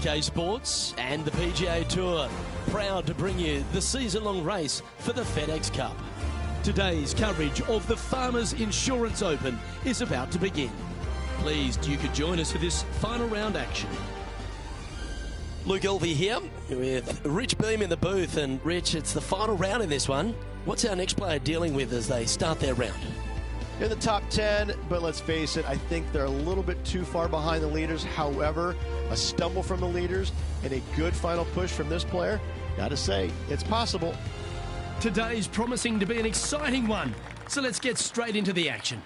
UK Sports and the PGA Tour, proud to bring you the season-long race for the FedEx Cup. Today's coverage of the Farmers Insurance Open is about to begin. Pleased you could join us for this final round action. Luke Elvey here with Rich Beam in the booth, and Rich, it's the final round in this one. What's our next player dealing with as they start their round? In the top 10, but let's face it, I think they're a little bit too far behind the leaders. However, a stumble from the leaders and a good final push from this player, gotta say, it's possible. Today's promising to be an exciting one, so let's get straight into the action.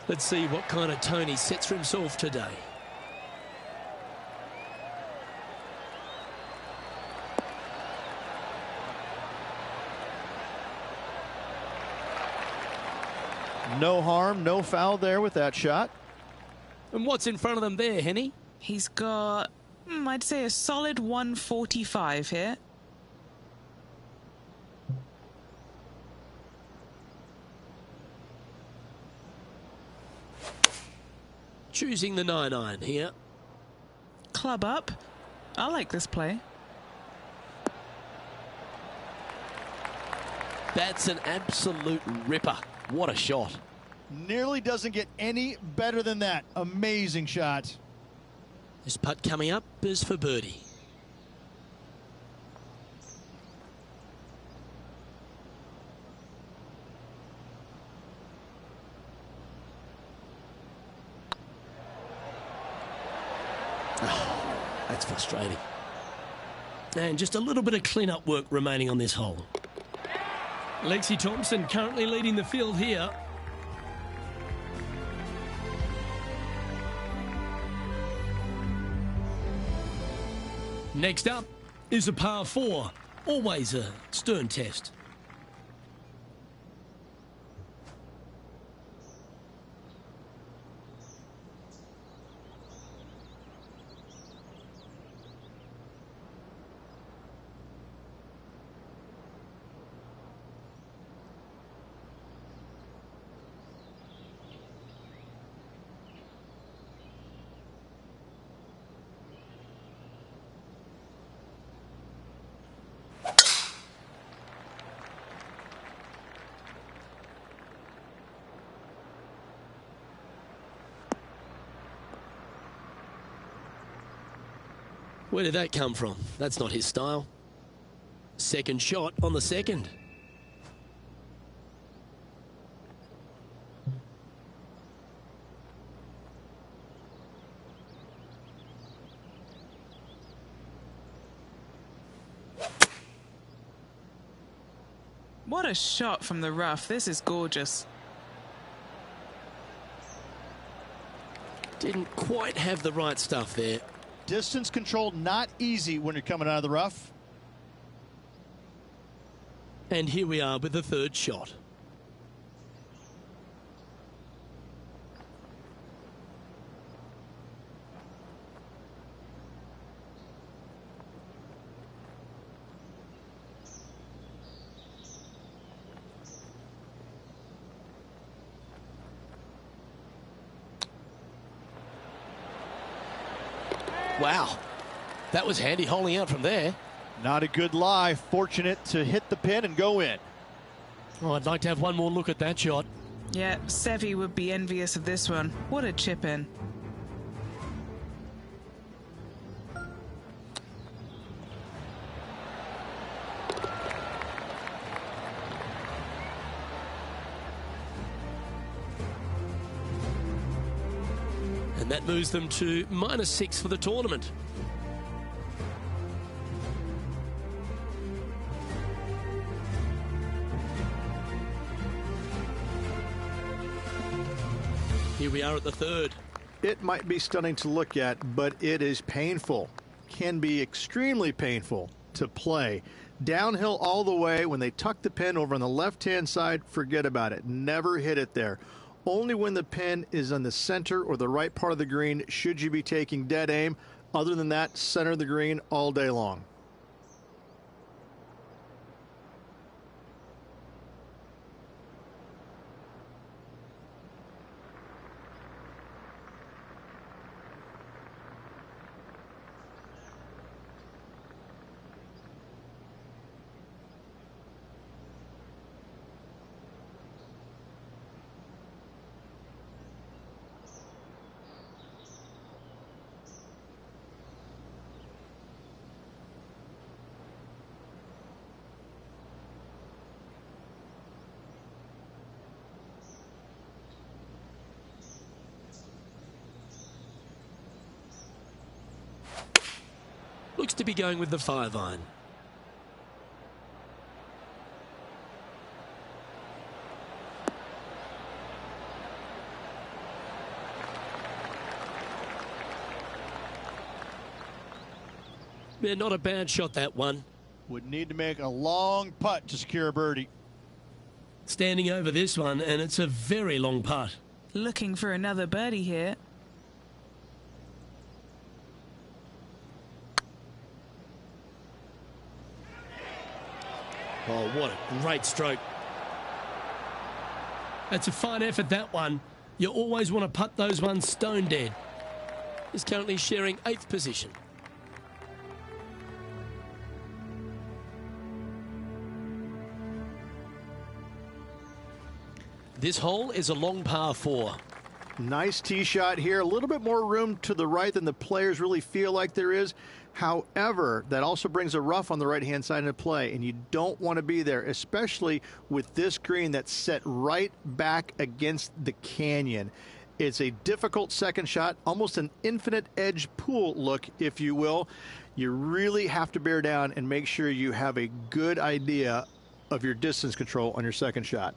Let's see what kind of tone he sets for himself today. No harm, no foul there with that shot. And what's in front of them there, Henny? He's got, I'd say, a solid 145 here. Choosing the 9-iron here. Club up. I like this play. That's an absolute ripper. What a shot. Nearly doesn't get any better than that. Amazing shot. This putt coming up is for birdie. That's frustrating. And just a little bit of clean-up work remaining on this hole. Lexi Thompson currently leading the field here. Next up is a par 4. Always a stern test. Where did that come from? That's not his style. Second shot on the second. What a shot from the rough. This is gorgeous. Didn't quite have the right stuff there. Distance control not easy when you're coming out of the rough. And here we are with the third shot. Wow, that was handy holding out from there. Not a good lie. Fortunate to hit the pin and go in. Oh, I'd like to have one more look at that shot. Yeah, Seve would be envious of this one. What a chip in. And that moves them to -6 for the tournament. Here we are at the third. It might be stunning to look at, but it is painful. Can be extremely painful to play. Downhill all the way. When they tuck the pin over on the left-hand side, forget about it. Never hit it there. Only when the pin is on the center or the right part of the green should you be taking dead aim. Other than that, center of the green all day long. Looks to be going with the 5-iron. Yeah, not a bad shot, that one. Would need to make a long putt to secure a birdie. Standing over this one, and it's a very long putt. Looking for another birdie here. Oh, what a great stroke. That's a fine effort, that one. You always want to putt those ones stone dead. He's currently sharing 8th position. This hole is a long par 4. Nice tee shot here. A little bit more room to the right than the players really feel like there is. However, that also brings a rough on the right-hand side into play, and you don't want to be there, especially with this green that's set right back against the canyon. It's a difficult second shot, almost an infinite edge pool look, if you will. You really have to bear down and make sure you have a good idea of your distance control on your second shot.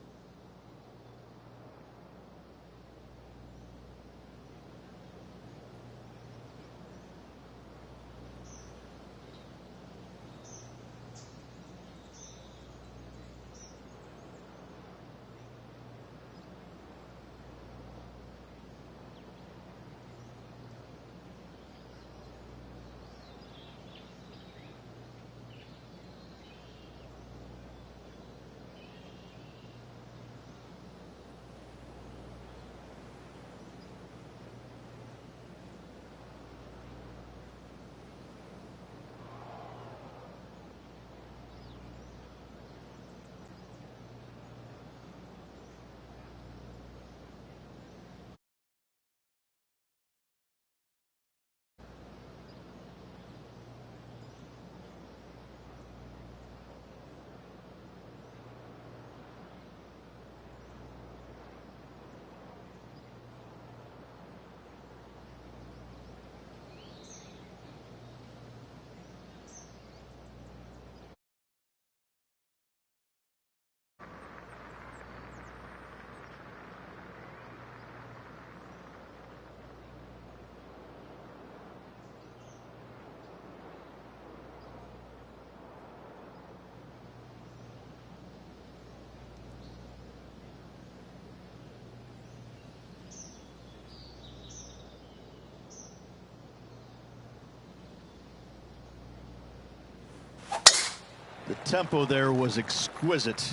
The tempo there was exquisite.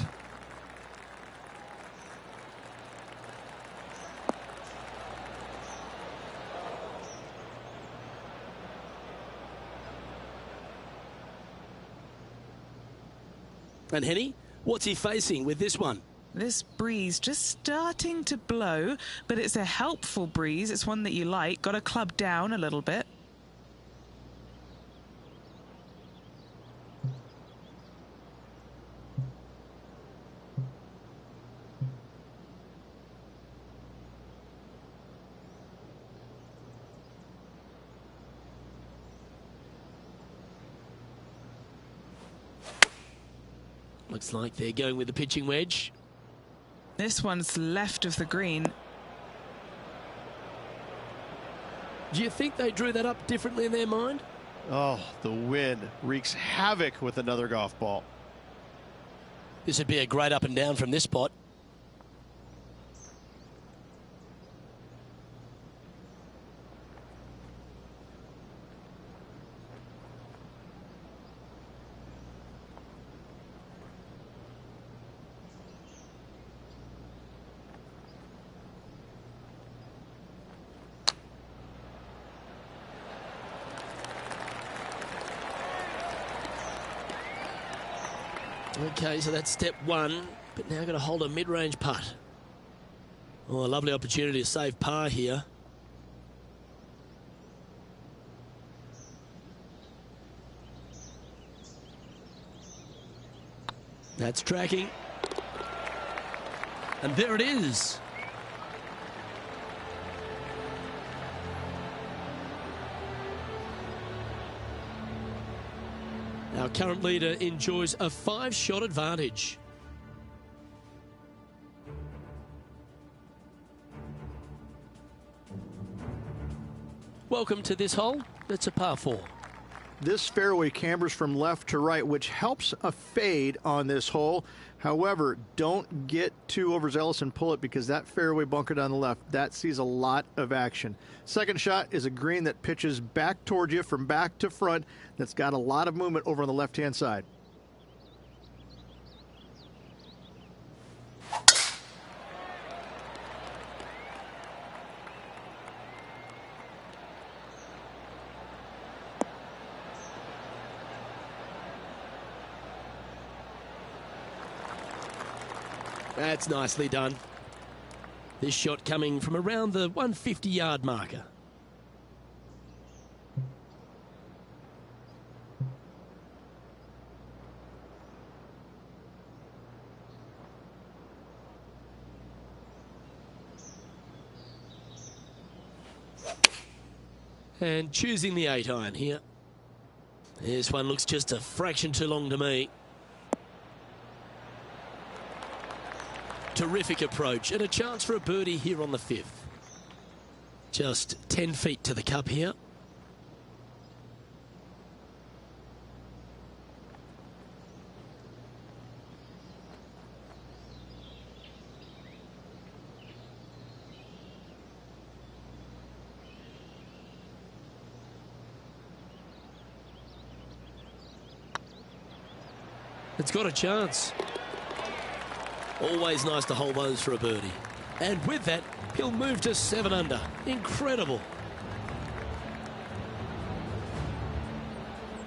And Henny, what's he facing with this one? This breeze just starting to blow, but it's a helpful breeze. It's one that you like. Got to club down a little bit. Looks like they're going with the pitching wedge. This one's left of the green. Do you think they drew that up differently in their mind? Oh, the wind wreaks havoc with another golf ball. This would be a great up and down from this spot. Okay, so that's step one, but now got to hold a mid-range putt. Oh, a lovely opportunity to save par here. That's tracking. And there it is. Our current leader enjoys a 5-shot advantage. Welcome to this hole. It's a par 4. This fairway cambers from left to right, which helps a fade on this hole. However, don't get too overzealous and pull it, because that fairway bunker down the left, that sees a lot of action. Second shot is a green that pitches back towards you from back to front. That's got a lot of movement over on the left-hand side. That's nicely done. This shot coming from around the 150-yard marker. And choosing the 8-iron here. This one looks just a fraction too long to me. Terrific approach and a chance for a birdie here on the 5th. Just 10 feet to the cup here. It's got a chance. Always nice to hold those for a birdie. And with that, he'll move to 7 under. Incredible.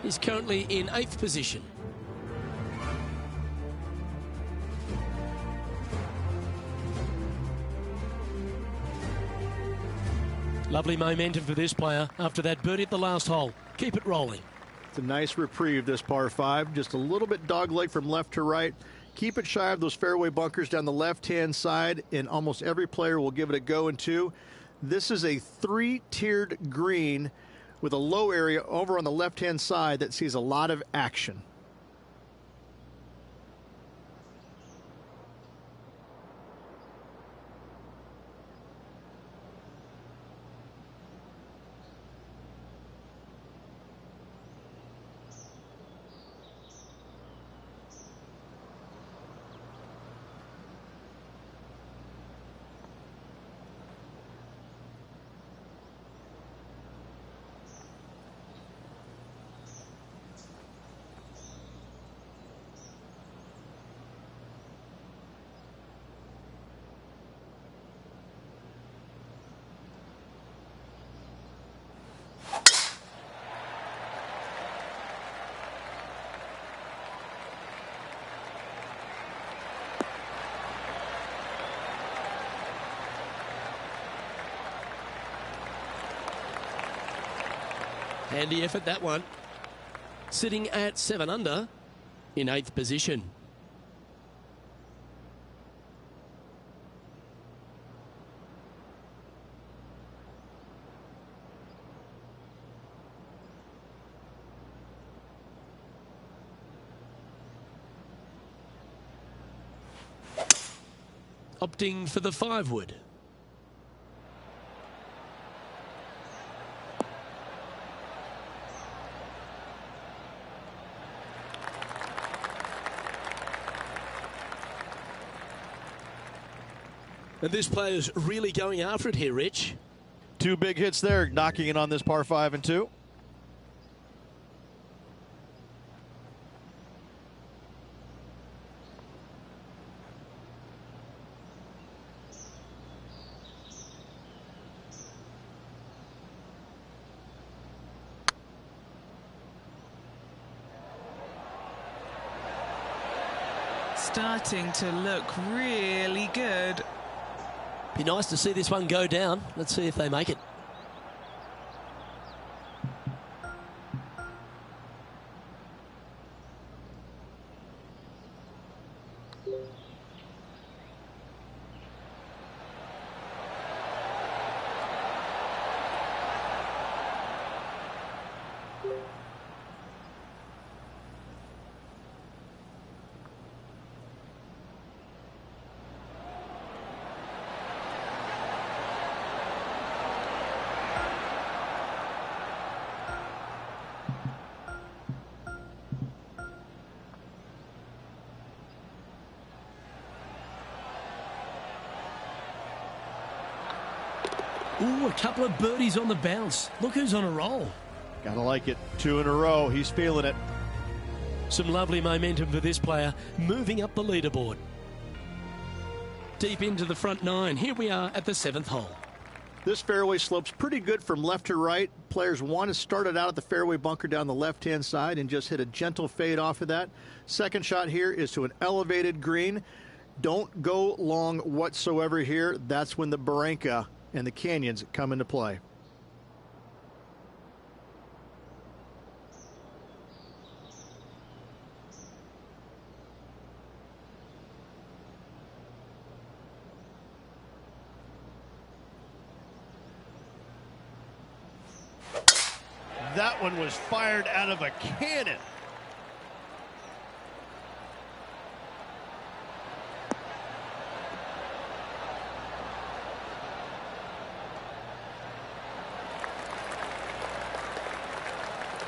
He's currently in 8th position. Lovely momentum for this player after that birdie at the last hole. Keep it rolling. It's a nice reprieve, this par 5. Just a little bit dogleg from left to right. Keep it shy of those fairway bunkers down the left-hand side, and almost every player will give it a go in 2. This is a 3-tiered green with a low area over on the left-hand side that sees a lot of action. Handy effort, that one. Sitting at 7 under in 8th position. Opting for the 5 wood. And this player's really going after it here, Rich. 2 big hits there, knocking it on this par 5 and 2. Starting to look really good. Be nice to see this one go down. Let's see if they make it. Ooh, a couple of birdies on the bounce. Look who's on a roll. Gotta like it. 2 in a row. He's feeling it. Some lovely momentum for this player, moving up the leaderboard. Deep into the front 9. Here we are at the 7th hole. This fairway slopes pretty good from left to right. Players want to start it out at the fairway bunker down the left-hand side and just hit a gentle fade off of that. Second shot here is to an elevated green. Don't go long whatsoever here. That's when the barranca and the canyons come into play. That one was fired out of a cannon.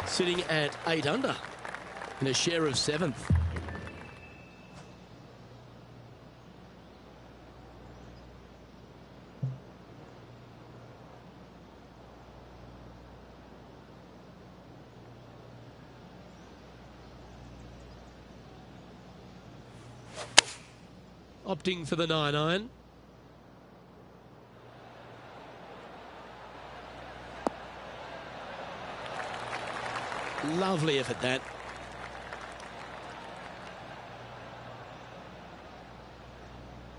Sitting at 8 under and a share of 7th. Opting for the 9-iron. Lovely effort, that.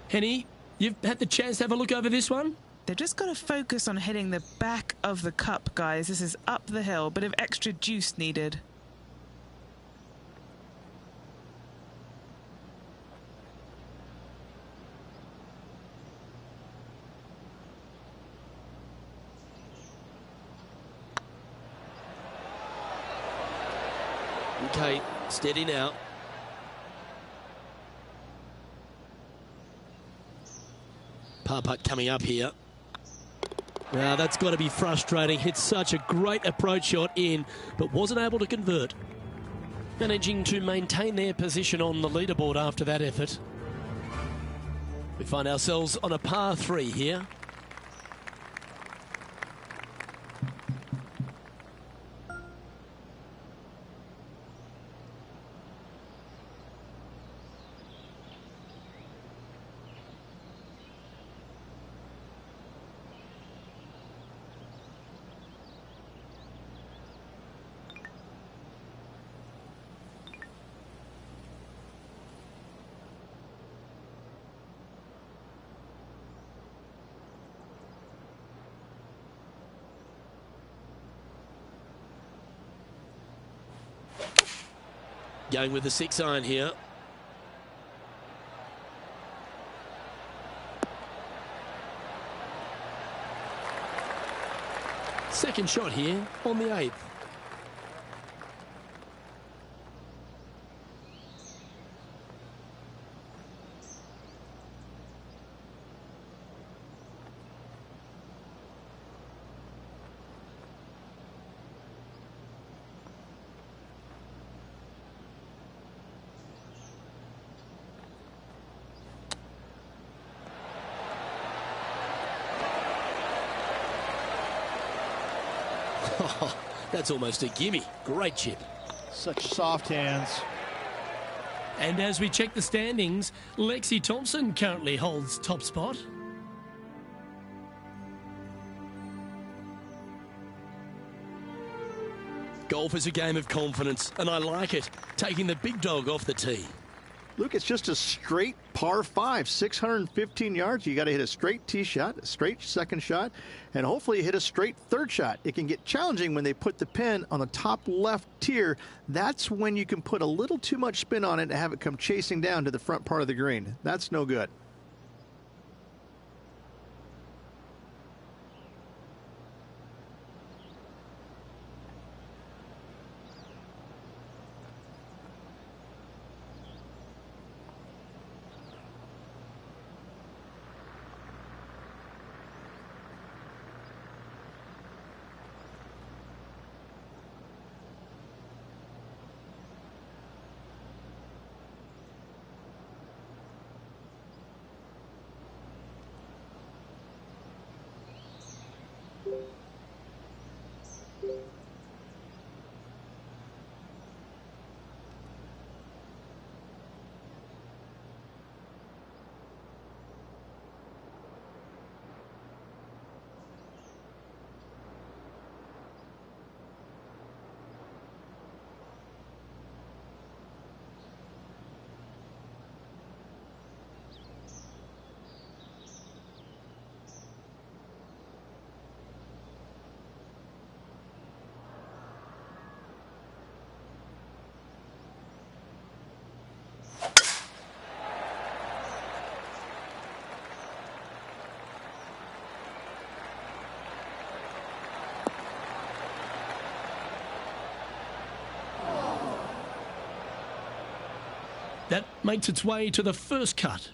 Henny, you've had the chance to have a look over this one? They've just got to focus on hitting the back of the cup, guys. This is up the hill, bit of extra juice needed. Okay, steady now. Par putt coming up here. Now that's got to be frustrating. Hit such a great approach shot in, but wasn't able to convert. Managing to maintain their position on the leaderboard after that effort. We find ourselves on a par 3 here. Going with the 6-iron here. Second shot here on the 8th. Oh, that's almost a gimme. Great chip. Such soft hands. And as we check the standings, Lexi Thompson currently holds top spot. Golf is a game of confidence, and I like it, taking the big dog off the tee. Luke, it's just a straight par 5, 615 yards. You got to hit a straight tee shot, a straight second shot, and hopefully you hit a straight third shot. It can get challenging when they put the pin on the top left tier. That's when you can put a little too much spin on it and have it come chasing down to the front part of the green. That's no good. That makes its way to the first cut.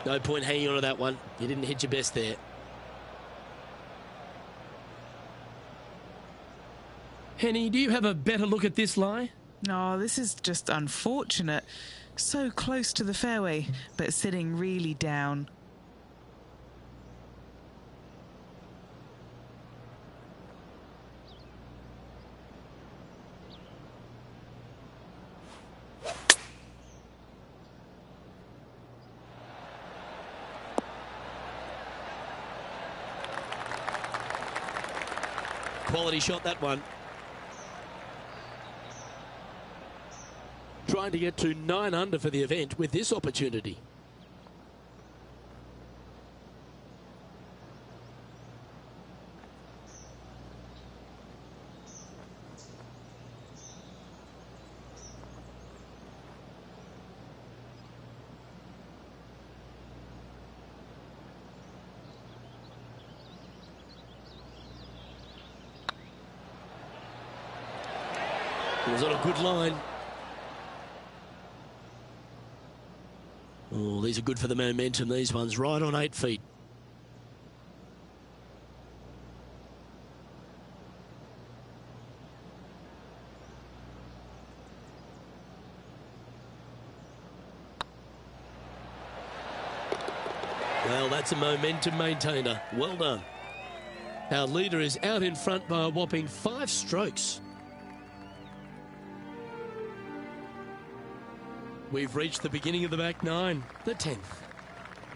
No point hanging on to that one. You didn't hit your best there. Henny, do you have a better look at this lie? No, this is just unfortunate. So close to the fairway, but sitting really down. Quality shot, that one. Trying to get to 9 under for the event with this opportunity. It was on a good line. Oh, these are good for the momentum, these ones. Right on 8 feet. Well, that's a momentum maintainer. Well done. Our leader is out in front by a whopping 5 strokes. We've reached the beginning of the back 9, the 10th.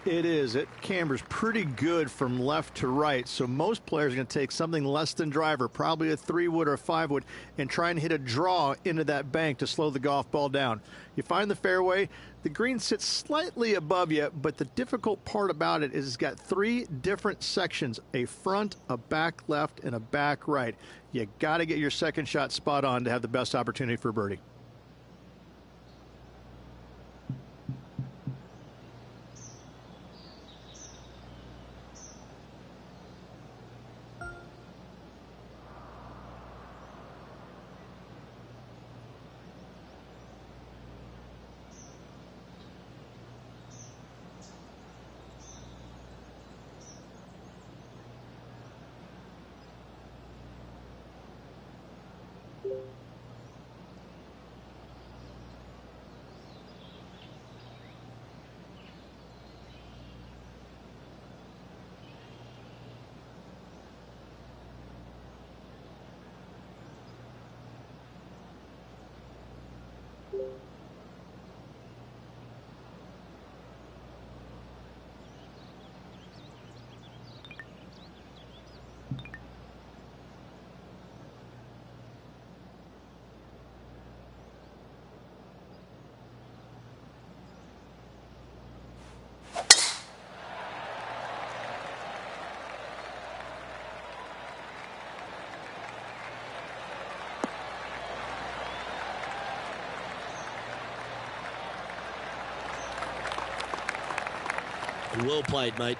It is. It cambers pretty good from left to right, so most players are going to take something less than driver, probably a 3-wood or a 5-wood, and try and hit a draw into that bank to slow the golf ball down. You find the fairway, the green sits slightly above you, but the difficult part about it is it's got 3 different sections, a front, a back left, and a back right. You got to get your second shot spot on to have the best opportunity for birdie. Well played, mate.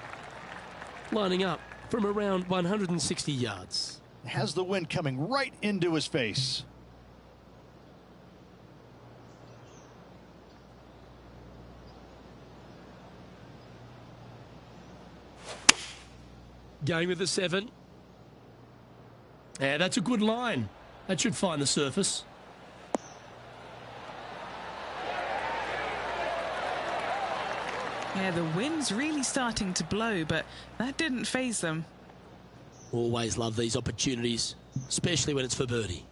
Lining up from around 160 yards. Has the wind coming right into his face. Going with the 7. Yeah, that's a good line. That should find the surface. Yeah, the wind's really starting to blow, but that didn't faze them. Always love these opportunities, especially when it's for birdie.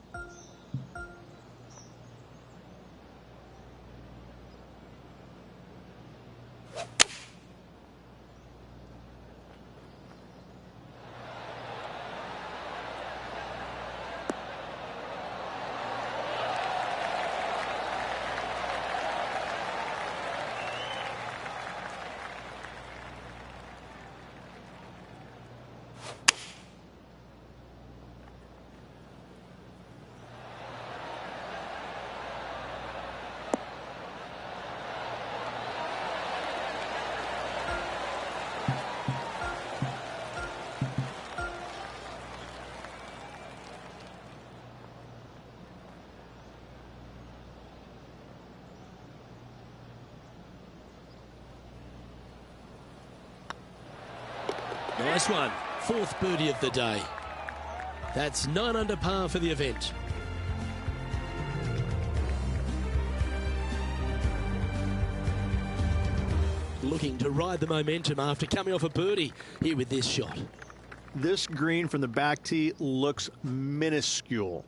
Nice one. 4th birdie of the day. That's 9 under par for the event. Looking to ride the momentum after coming off a birdie here with this shot. This green from the back tee looks minuscule.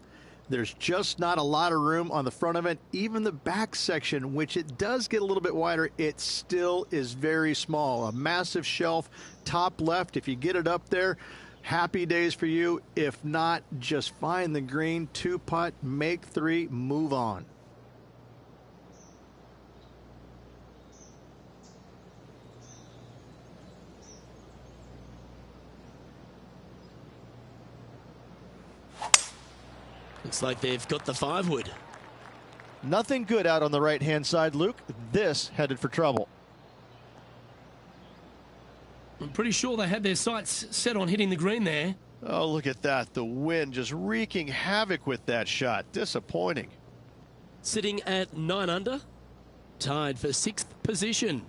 There's just not a lot of room on the front of it. Even the back section, which it does get a little bit wider, it still is very small. A massive shelf, top left. If you get it up there, happy days for you. If not, just find the green, 2-putt, make 3, move on. Looks like they've got the 5-wood. Nothing good out on the right-hand side, Luke. This headed for trouble. I'm pretty sure they had their sights set on hitting the green there. Oh, look at that. The wind just wreaking havoc with that shot. Disappointing. Sitting at 9 under, tied for 6th position.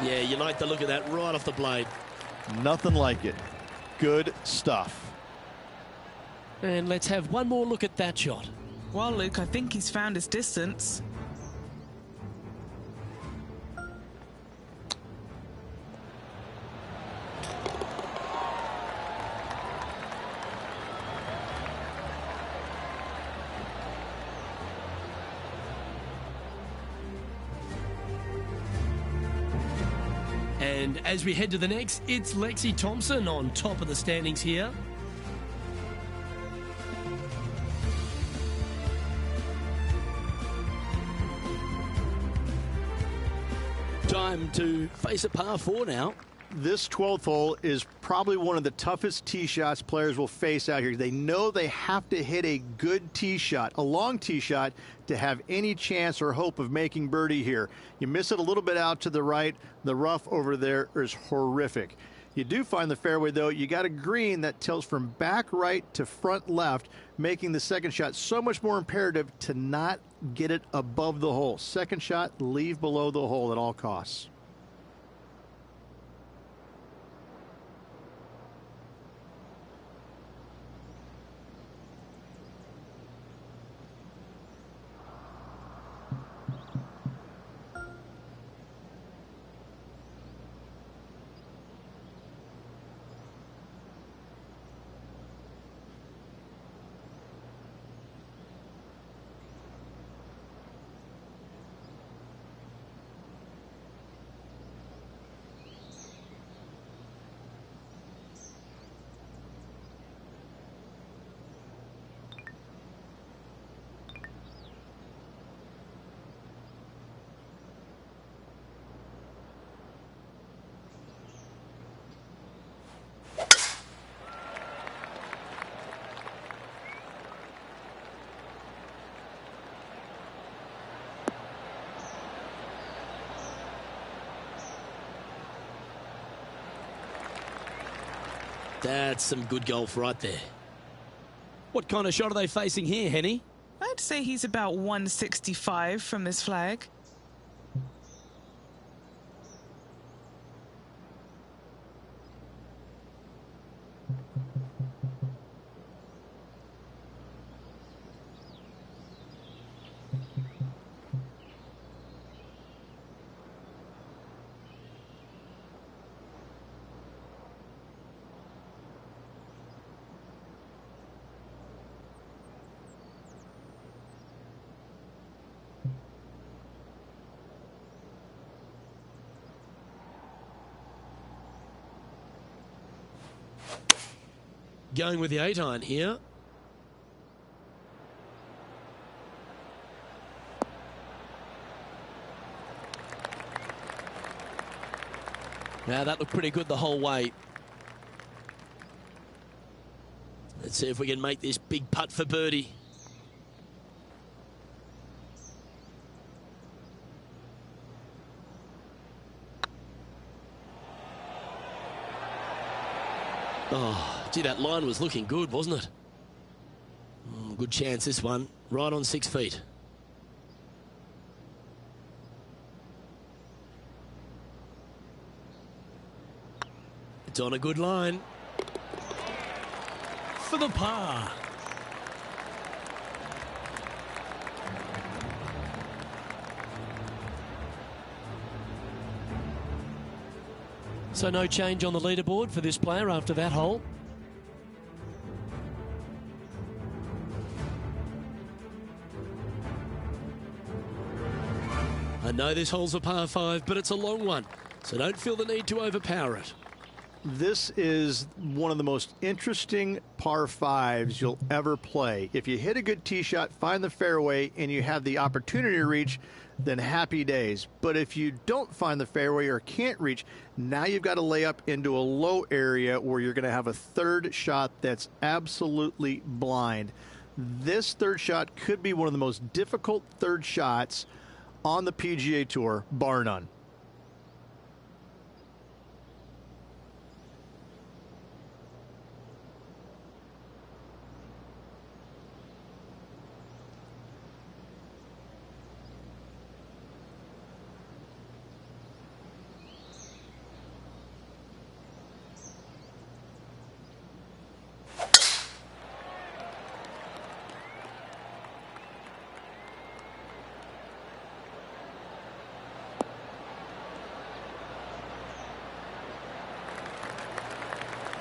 Yeah, you like the look of that right off the blade. Nothing like it. Good stuff. And let's have one more look at that shot. Well, Luke, I think he's found his distance. And as we head to the next, it's Lexi Thompson on top of the standings here. Time to face a par 4 now. This 12th hole is probably one of the toughest tee shots players will face out here. They know they have to hit a good tee shot, a long tee shot, to have any chance or hope of making birdie here. You miss it a little bit out to the right, the rough over there is horrific. You do find the fairway, though. You got a green that tilts from back right to front left, making the second shot so much more imperative to not get it above the hole. Second shot, leave below the hole at all costs. That's some good golf right there. What kind of shot are they facing here, Henny? I'd say he's about 165 from this flag. Going with the 8-iron here. Now that looked pretty good the whole way. Let's see if we can make this big putt for birdie. Oh, gee, that line was looking good, wasn't it? Good chance this one. Right on 6 feet. It's on a good line. For the par. So no change on the leaderboard for this player after that hole. I know this hole's a par 5, but it's a long one, so don't feel the need to overpower it. This is one of the most interesting par 5s you'll ever play. If you hit a good tee shot, find the fairway, and you have the opportunity to reach, then happy days. But if you don't find the fairway or can't reach, now you've got to lay up into a low area where you're going to have a third shot that's absolutely blind. This third shot could be one of the most difficult third shots on the PGA Tour, bar none.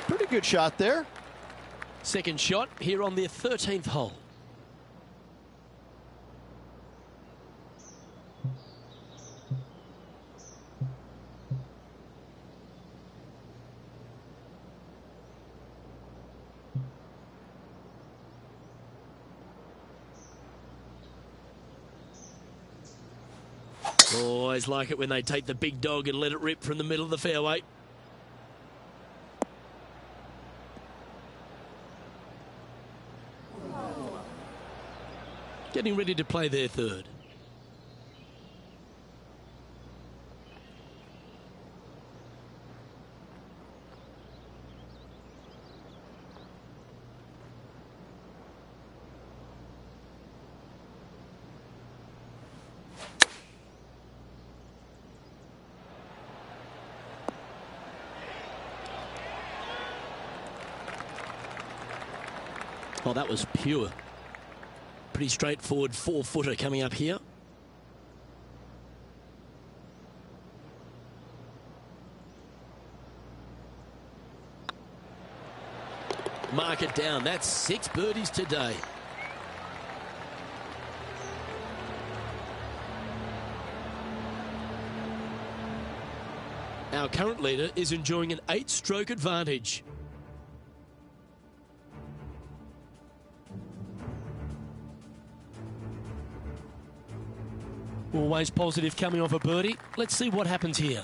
Pretty good shot there. Second shot here on their 13th hole. Always like it when they take the big dog and let it rip from the middle of the fairway. Getting ready to play their third. Oh, that was pure. Pretty straightforward 4-footer coming up here. Mark it down. That's 6 birdies today. Our current leader is enjoying an 8-stroke advantage. Always positive coming off a birdie. Let's see what happens here.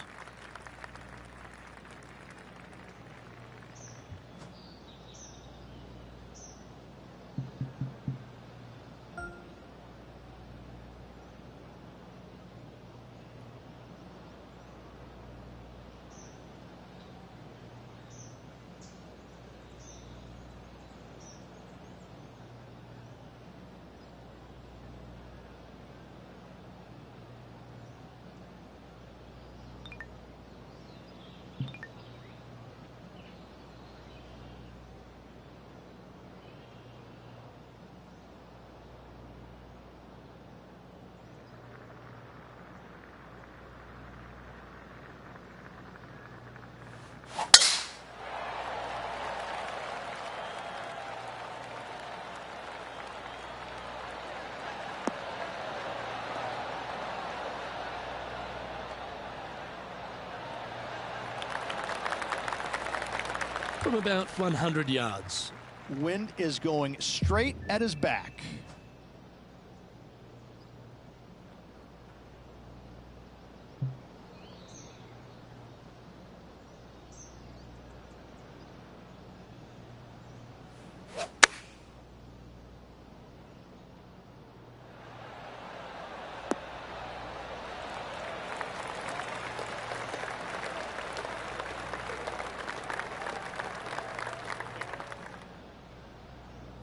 from about 100 yards. Wind is going straight at his back.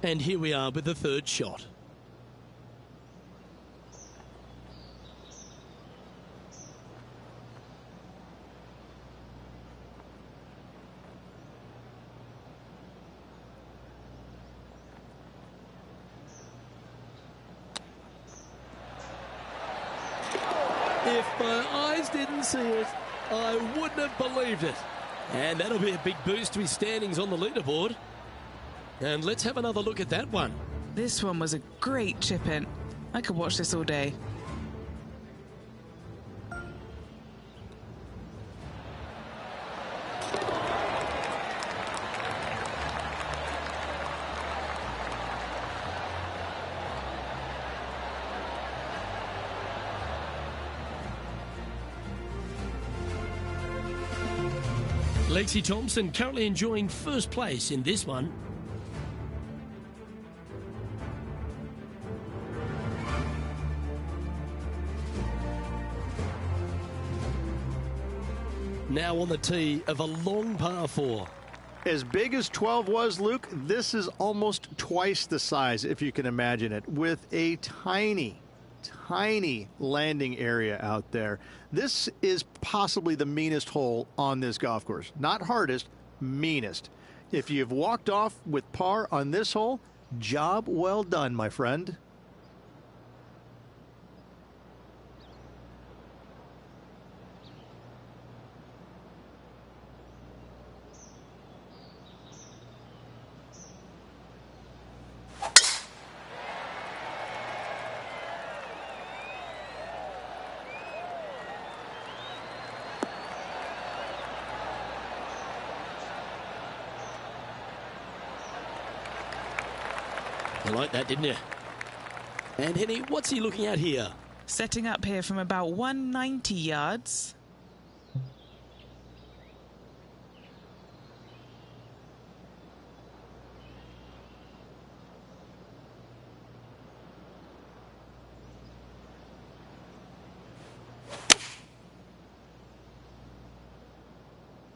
And here we are with the third shot. If my eyes didn't see it, I wouldn't have believed it. And that'll be a big boost to his standings on the leaderboard. And let's have another look at that one. This one was a great chip in. I could watch this all day. Lexi Thompson currently enjoying first place in this one. Now on the tee of a long par 4. As big as 12 was, Luke, this is almost twice the size, if you can imagine it, with a tiny landing area out there. This is possibly the meanest hole on this golf course. Not hardest, meanest. If you've walked off with par on this hole, job well done, my friend. You like that, didn't you? And Henny, what's he looking at here? Setting up here from about 190 yards.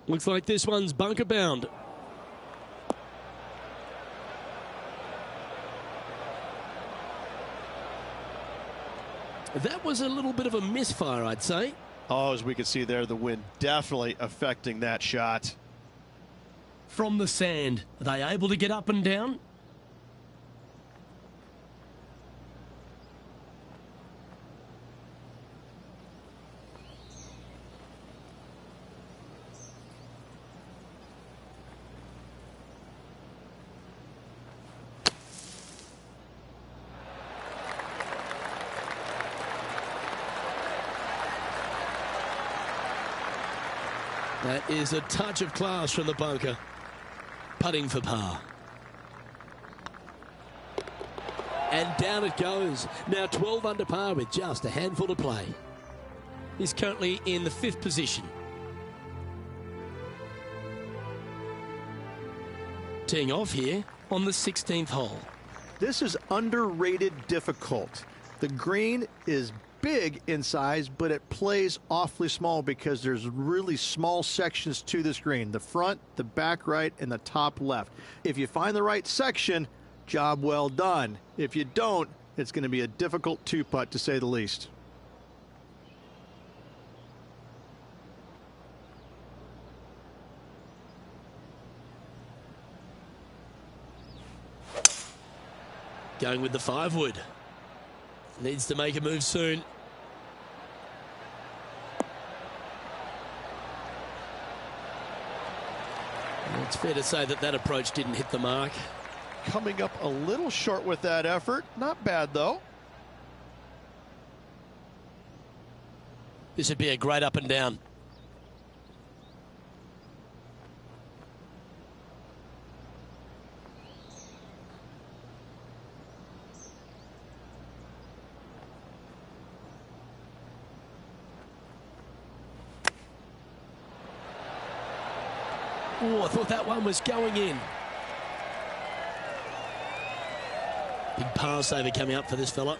Looks like this one's bunker bound. That was a little bit of a misfire, I'd say. Oh, as we can see there, the wind definitely affecting that shot. From the sand, are they able to get up and down? That is a touch of class from the bunker. Putting for par. And down it goes. Now 12 under par with just a handful to play. He's currently in the 5th position. Teeing off here on the 16th hole. This is underrated difficult. The green is big in size, but it plays awfully small because there's really small sections to this green. The front, the back right, and the top left. If you find the right section, job well done. If you don't, it's going to be a difficult two-putt to say the least. Going with the 5-wood. Needs to make a move soon. It's fair to say that that approach didn't hit the mark. Coming up a little short with that effort. Not bad, though. This would be a great up and down. Oh, I thought that one was going in. Big pass over coming up for this fella.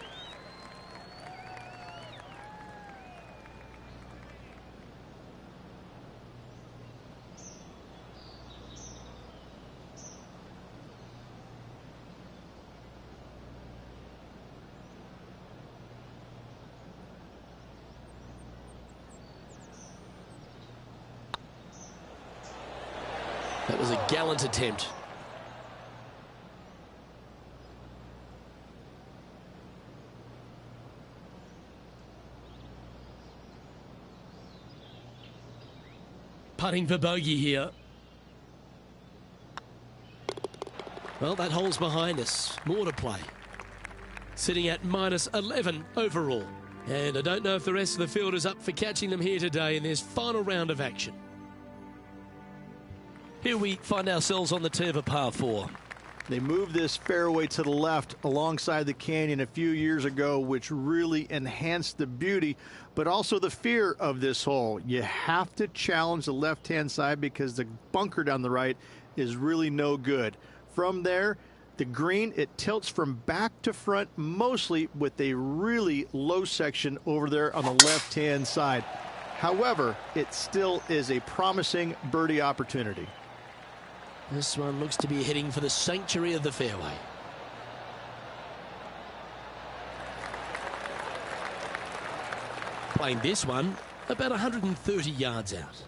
That was a gallant attempt. Putting for bogey here. Well, that hole's behind us. More to play. Sitting at -11 overall. And I don't know if the rest of the field is up for catching them here today in this final round of action. Here we find ourselves on the tee of a par 4. They moved this fairway to the left alongside the canyon a few years ago, which really enhanced the beauty, but also the fear of this hole. You have to challenge the left-hand side because the bunker down the right is really no good. From there, the green, it tilts from back to front mostly with a really low section over there on the left-hand side. However, it still is a promising birdie opportunity. This one looks to be heading for the sanctuary of the fairway. Playing this one about 130 yards out.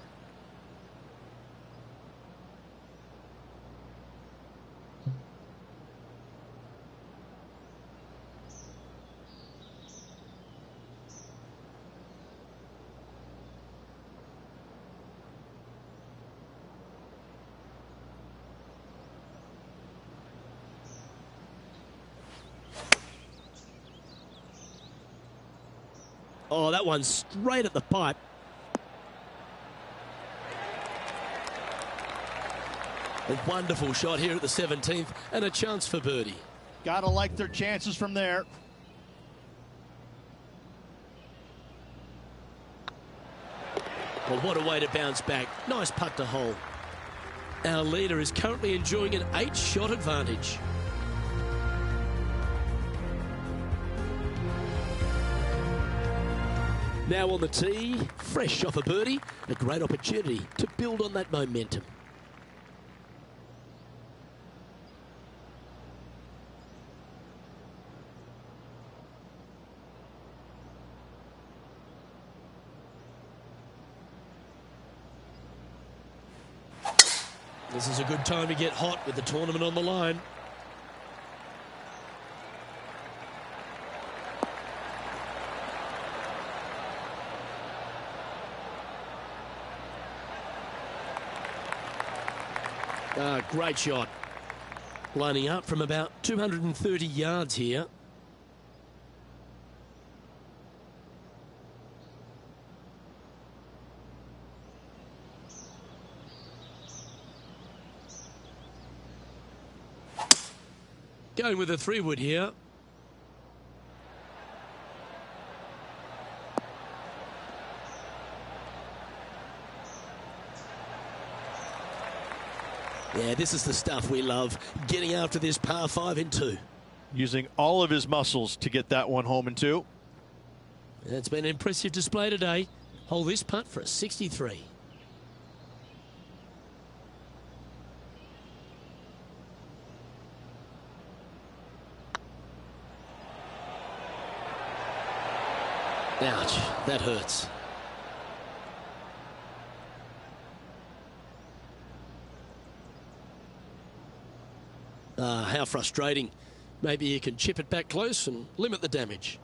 Oh, that one's straight at the pipe. A wonderful shot here at the 17th and a chance for birdie. Gotta like their chances from there. Well, what a way to bounce back. Nice putt to hole. Our leader is currently enjoying an 8-shot advantage. Now on the tee, fresh off a birdie, a great opportunity to build on that momentum. This is a good time to get hot with the tournament on the line. Great shot. Lining up from about 230 yards here. Going with a 3-wood here. Yeah, this is the stuff we love, getting after this par 5 in 2. Using all of his muscles to get that one home in 2. It's been an impressive display today. Hold this putt for a 63. Ouch, that hurts. How frustrating. Maybe you can chip it back close and limit the damage.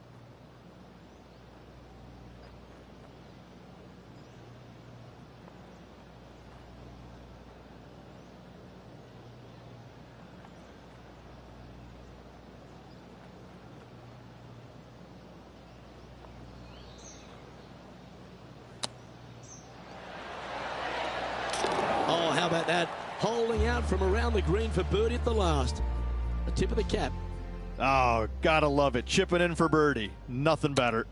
Oh, how about that? Holding out from around the green for birdie at the last. A tip of the cap. Oh, gotta love it. Chipping in for birdie. Nothing better.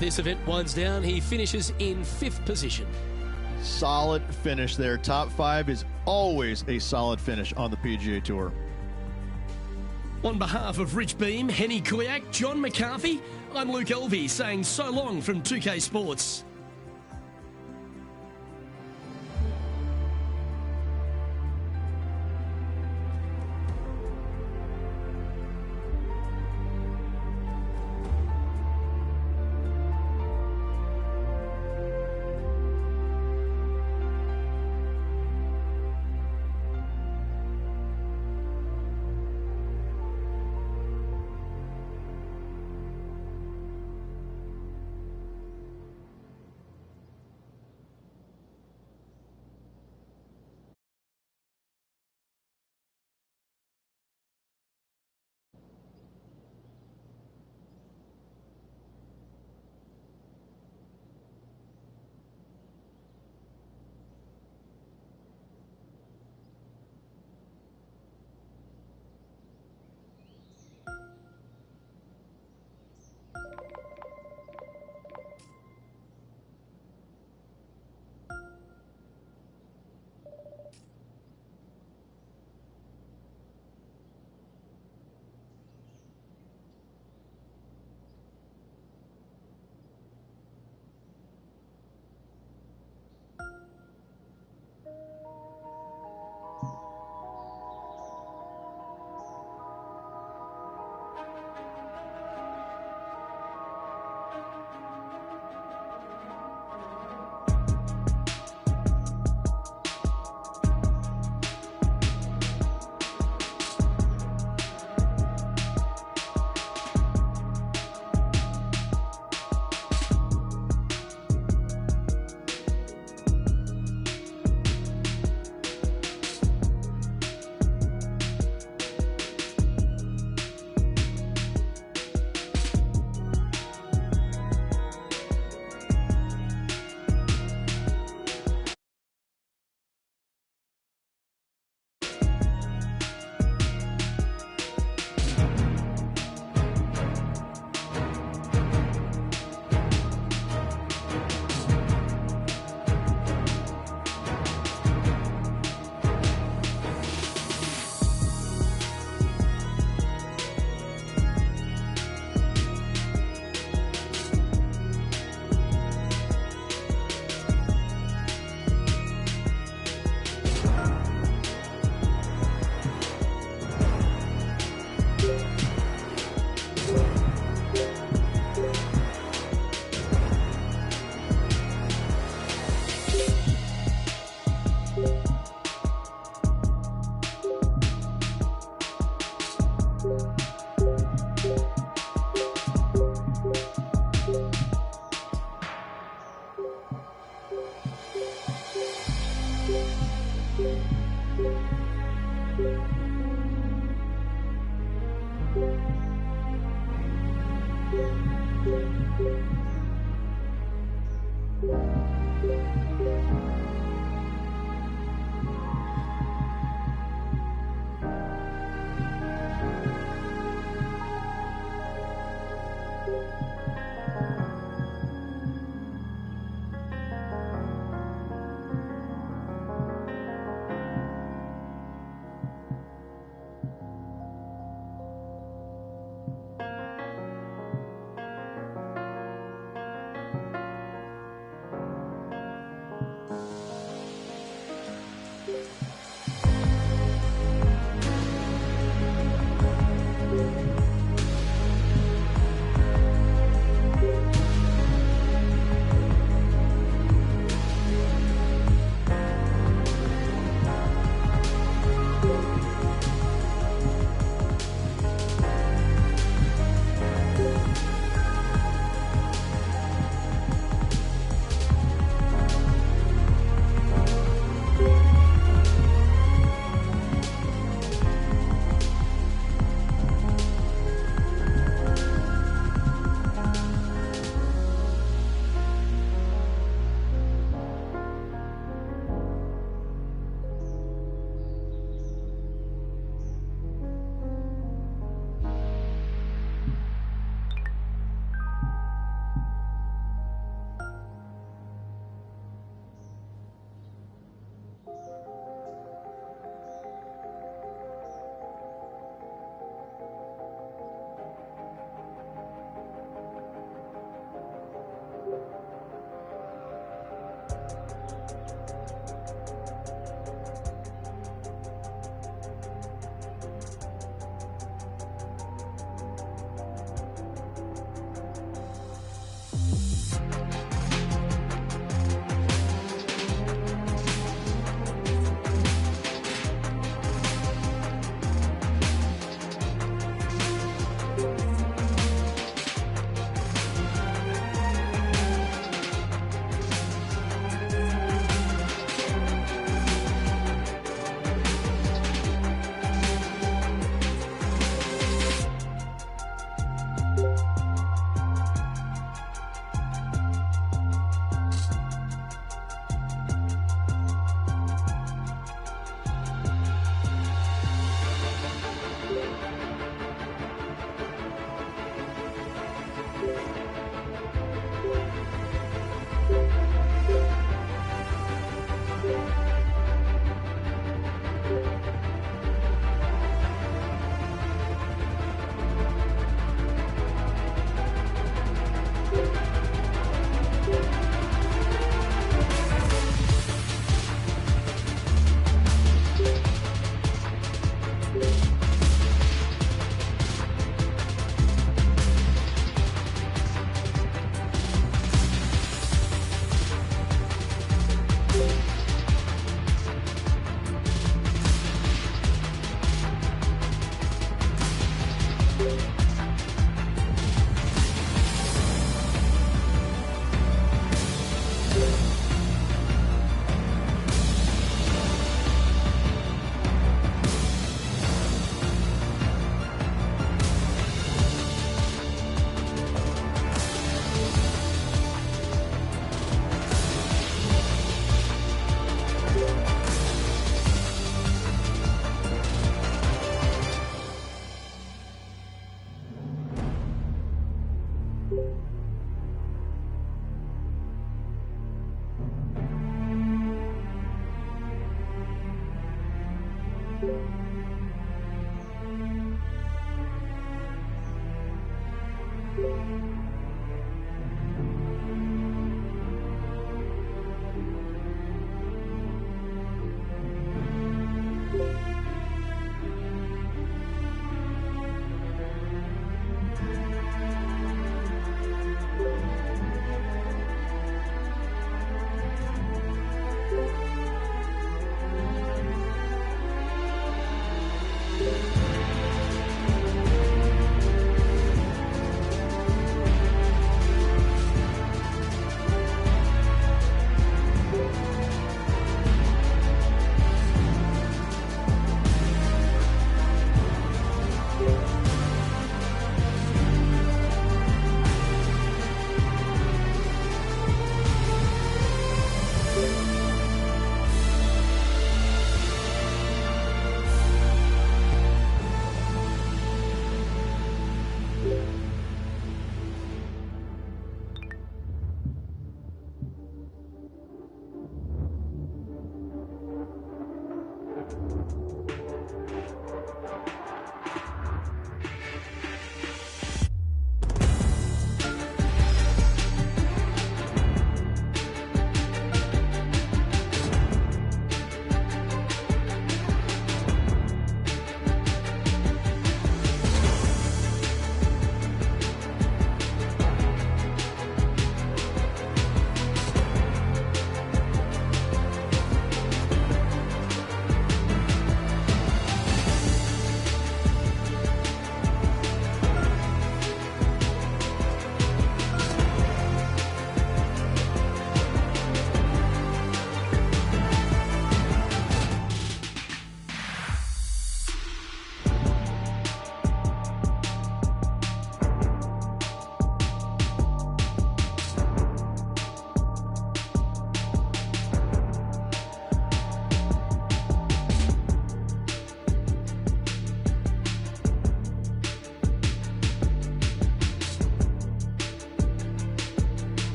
this event winds down, he finishes in 5th position. Solid finish there. Top 5 is always a solid finish on the PGA Tour. On behalf of Rich Beam, Henny Kuyak, John McCarthy, I'm Luke Elvey saying so long from 2K Sports.